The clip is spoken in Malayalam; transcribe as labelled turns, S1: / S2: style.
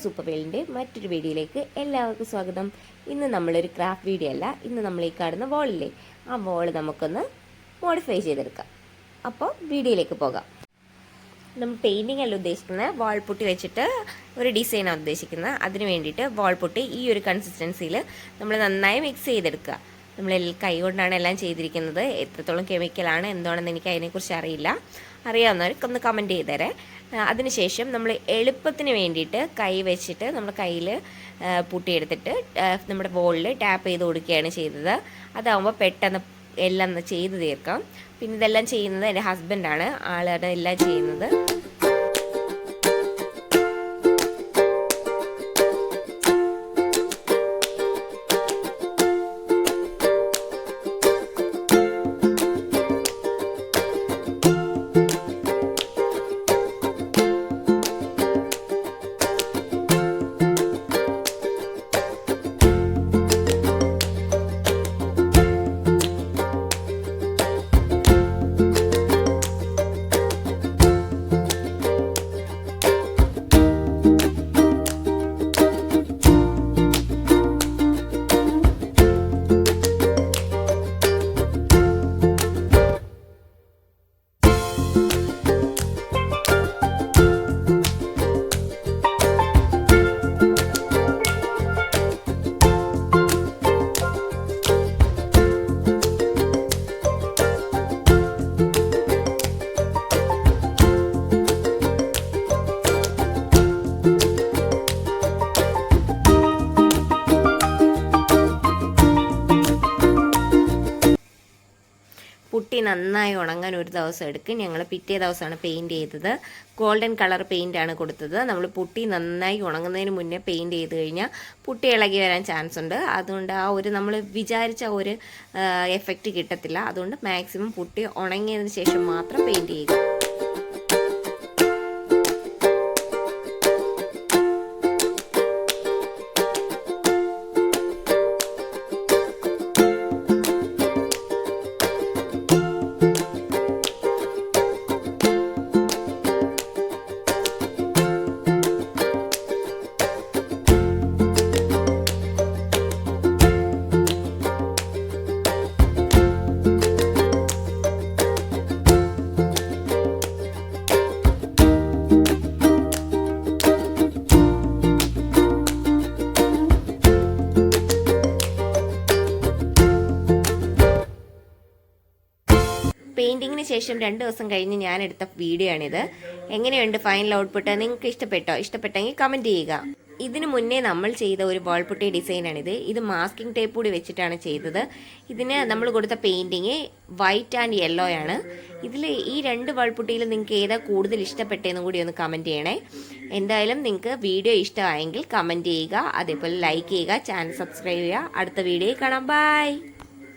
S1: സൂപ്പർ വേൾഡിൻ്റെ മറ്റൊരു വീഡിയോയിലേക്ക് എല്ലാവർക്കും സ്വാഗതം. ഇന്ന് നമ്മളൊരു ക്രാഫ്റ്റ് വീഡിയോ അല്ല, ഇന്ന് നമ്മൾ ഈ കാണുന്ന വോളില്ലേ, ആ വോൾ നമുക്കൊന്ന് മോഡിഫൈ ചെയ്തെടുക്കാം. അപ്പോൾ വീഡിയോയിലേക്ക് പോകാം. നമ്മൾ പെയിൻറ്റിംഗ് അല്ല ഉദ്ദേശിക്കുന്നത്, വാൾ പുട്ടി വെച്ചിട്ട് ഒരു ഡിസൈനാണ് ഉദ്ദേശിക്കുന്നത്. അതിന് വേണ്ടിയിട്ട് വാൾ പുട്ടി ഈ ഒരു കൺസിസ്റ്റൻസിയിൽ നമ്മൾ നന്നായി മിക്സ് ചെയ്തെടുക്കുക. നമ്മൾ കൈ കൊണ്ടാണ് എല്ലാം ചെയ്തിരിക്കുന്നത്. എത്രത്തോളം കെമിക്കലാണ് എന്താണെന്ന് എനിക്ക് അതിനെക്കുറിച്ച് അറിയില്ല. അറിയാവുന്നവർക്കൊന്ന് കമൻറ്റ് ചെയ്തേരെ. അതിനുശേഷം നമ്മൾ എളുപ്പത്തിന് വേണ്ടിയിട്ട് കൈ വെച്ചിട്ട് നമ്മൾ കയ്യിൽ പുട്ടിയെടുത്തിട്ട് നമ്മുടെ ബോളിൽ ടാപ്പ് ചെയ്ത് കൊടുക്കുകയാണ് ചെയ്തത്. അതാകുമ്പോൾ പെട്ടെന്ന് എല്ലാം ചെയ്ത് തീർക്കാം. പിന്നെ ഇതെല്ലാം ചെയ്യുന്നത് എൻ്റെ ഹസ്ബൻഡാണ്, ആളാണ് എല്ലാം ചെയ്യുന്നത്. പുട്ടി നന്നായി ഉണങ്ങാൻ ഒരു ദിവസം എടുക്കും. ഞങ്ങൾ പിറ്റേ ദിവസമാണ് പെയിൻറ്റ് ചെയ്തത്. ഗോൾഡൻ കളർ പെയിൻ്റാണ് കൊടുത്തത്. നമ്മൾ പുട്ടി നന്നായി ഉണങ്ങുന്നതിന് മുന്നേ പെയിൻറ്റ് ചെയ്ത് കഴിഞ്ഞാൽ പുട്ടി ഇളകി വരാൻ ചാൻസ് ഉണ്ട്. അതുകൊണ്ട് ആ ഒരു നമ്മൾ വിചാരിച്ച ഒരു എഫക്റ്റ് കിട്ടത്തില്ല. അതുകൊണ്ട് മാക്സിമം പുട്ടി ഉണങ്ങിയതിന് ശേഷം മാത്രം പെയിൻറ്റ് ചെയ്യുക. പെയിൻറ്റിങ്ങിന് ശേഷം 2 ദിവസം കഴിഞ്ഞ് ഞാൻ എടുത്ത വീഡിയോ ആണിത്. എങ്ങനെയുണ്ട് ഫൈനൽ ഔട്ട്പുട്ട്? നിങ്ങൾക്ക് ഇഷ്ടപ്പെട്ടോ? ഇഷ്ടപ്പെട്ടെങ്കിൽ കമൻറ്റ് ചെയ്യുക. ഇതിന് മുന്നേ നമ്മൾ ചെയ്ത ഒരു ബോൾ പുട്ടി ഡിസൈനാണിത്. ഇത് മാസ്കിംഗ് ടേപ്പ് കൂടി വെച്ചിട്ടാണ് ചെയ്തത്. ഇതിന് നമ്മൾ കൊടുത്ത പെയിൻറ്റിങ് വൈറ്റ് ആൻഡ് യെല്ലോ ആണ്. ഇതിൽ ഈ 2 ബോൾ പുട്ടിയിൽ നിങ്ങൾക്ക് ഏതാ കൂടുതൽ ഇഷ്ടപ്പെട്ടതെന്നും കൂടി ഒന്ന് കമൻറ്റ് ചെയ്യണേ. എന്തായാലും നിങ്ങൾക്ക് വീഡിയോ ഇഷ്ടമായെങ്കിൽ കമൻറ്റ് ചെയ്യുക, അതേപോലെ ലൈക്ക് ചെയ്യുക, ചാനൽ സബ്സ്ക്രൈബ് ചെയ്യുക. അടുത്ത വീഡിയോയിൽ കാണാം. ബൈ.